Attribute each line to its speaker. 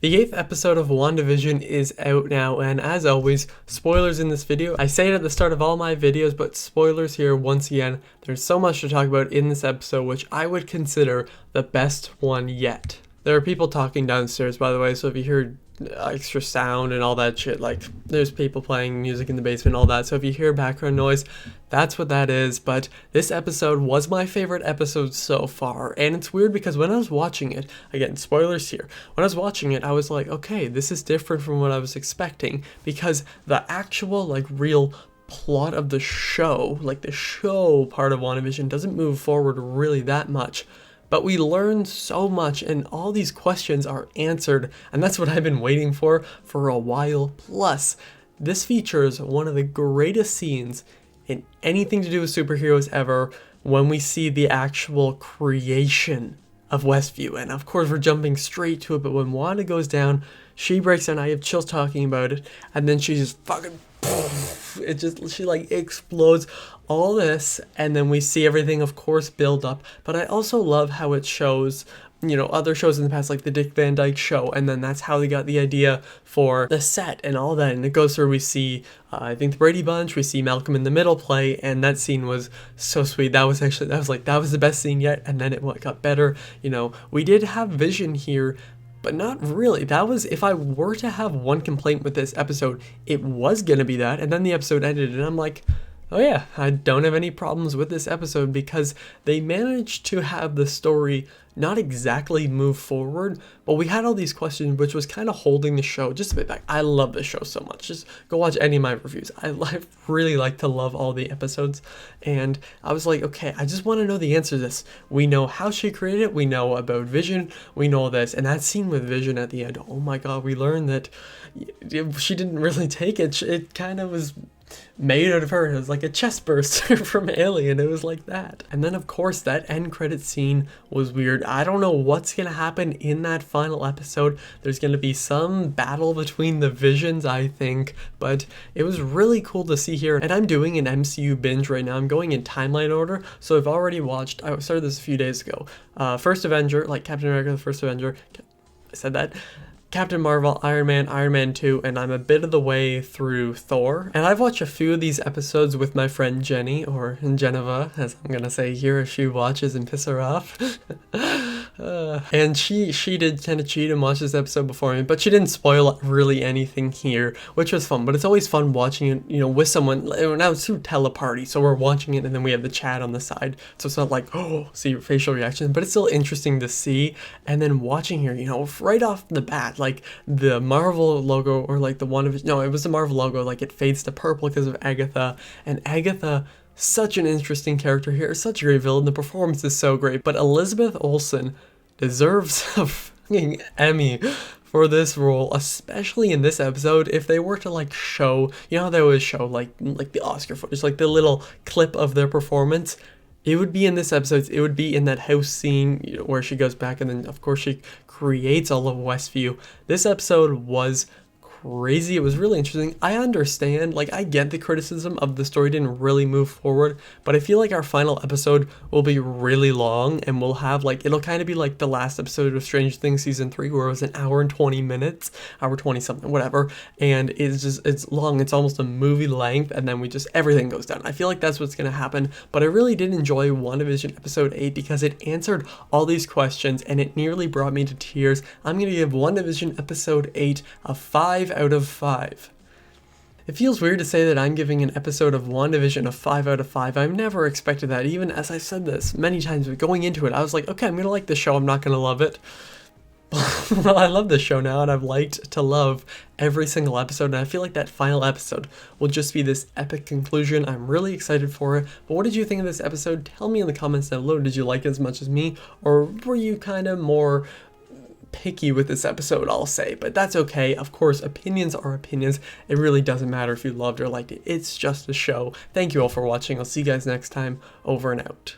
Speaker 1: The 8th episode of WandaVision is out now, and as always, spoilers in this video. I say it at the start of all my videos, but spoilers here once again. There's so much to talk about in this episode, which I would consider the best one yet. There are people talking downstairs, by the way, so if you hear extra sound and all that shit, like there's people playing music in the basement, all that, so if you hear background noise, that's what that is. But this episode was my favorite episode so far, and it's weird because when I was watching it, again, spoilers here, when I was watching it, I was like, okay, this is different from what I was expecting, because the actual, like, real plot of the show, like the show part of WandaVision, doesn't move forward really that much. But we learn so much, and all these questions are answered, and that's what I've been waiting for a while. Plus, this features one of the greatest scenes in anything to do with superheroes ever, when we see the actual creation of Westview. And of course, we're jumping straight to it, but when Wanda goes down, she breaks down. I have chills talking about it, and then she just fucking... she like explodes all this, and then we see everything, of course, build up. But I also love how it shows, you know, other shows in the past, like the Dick Van Dyke Show, and then that's how they got the idea for the set and all that. And it goes through, we see I think the Brady Bunch, we see Malcolm in the Middle play, and that scene was so sweet. That was the best scene yet, and then it got better. You know, we did have Vision here, but not really. That was, if I were to have one complaint with this episode, it was gonna be that. And then the episode ended, and I'm like, oh yeah, I don't have any problems with this episode, because they managed to have the story not exactly move forward, but we had all these questions, which was kind of holding the show just a bit back. I love this show so much. Just go watch any of my reviews. I really like to love all the episodes, and I was like, okay, I just want to know the answer to this. We know how she created it, we know about Vision, we know this, and that scene with Vision at the end, oh my god, we learned that she didn't really take it. It kind of was made out of her. It was like a chest burster from Alien. It was like that. And then of course that end credit scene was weird. I don't know what's gonna happen in that final episode. There's gonna be some battle between the Visions, I think, but it was really cool to see here. And I'm doing an MCU binge right now. I'm going in timeline order, so I've already watched, I started this a few days ago, First Avenger, like Captain America the First Avenger, I said that, Captain Marvel, Iron Man 2, and I'm a bit of the way through Thor. And I've watched a few of these episodes with my friend Jenny, or Geneva, as I'm gonna say here, if she watches and piss her off. And she did kind of cheat and watch this episode before me, but she didn't spoil really anything here, which was fun. But it's always fun watching it, you know, with someone. Now it's through teleparty, so we're watching it, and then we have the chat on the side, so it's not like, oh, see your facial reaction, but it's still interesting to see. And then watching here, you know, right off the bat, like the Marvel logo, or like the one of it, no, it was the Marvel logo, like it fades to purple because of Agatha, and Agatha, such an interesting character here, such a great villain, the performance is so great. But Elizabeth Olson deserves a fucking Emmy for this role, especially in this episode. If they were to like show, you know how they always show like the Oscar footage, like the little clip of their performance, it would be in this episode. It would be in that house scene, you know, where she goes back, and then of course she creates all of Westview. This episode was crazy. It was really interesting. I understand, like, I get the criticism of the story didn't really move forward, but I feel like our final episode will be really long, and we'll have, like, it'll kind of be like the last episode of Stranger Things season 3, where it was an hour and 20 minutes, hour 20 something, whatever, and it's long, it's almost a movie length, and then everything goes down. I feel like that's what's gonna happen, but I really did enjoy WandaVision episode 8 because it answered all these questions, and it nearly brought me to tears. I'm gonna give WandaVision episode 8 a 5 out of 5. It feels weird to say that I'm giving an episode of WandaVision a 5 out of 5. I've never expected that, even as I said this many times, but going into it, I was like, okay, I'm gonna like this show, I'm not gonna love it. Well, I love this show now, and I've liked to love every single episode, and I feel like that final episode will just be this epic conclusion. I'm really excited for it. But what did you think of this episode? Tell me in the comments down below. Did you like it as much as me, or were you kind of more picky with this episode, I'll say? But that's okay. Of course, opinions are opinions. It really doesn't matter if you loved or liked it. It's just a show. Thank you all for watching. I'll see you guys next time. Over and out.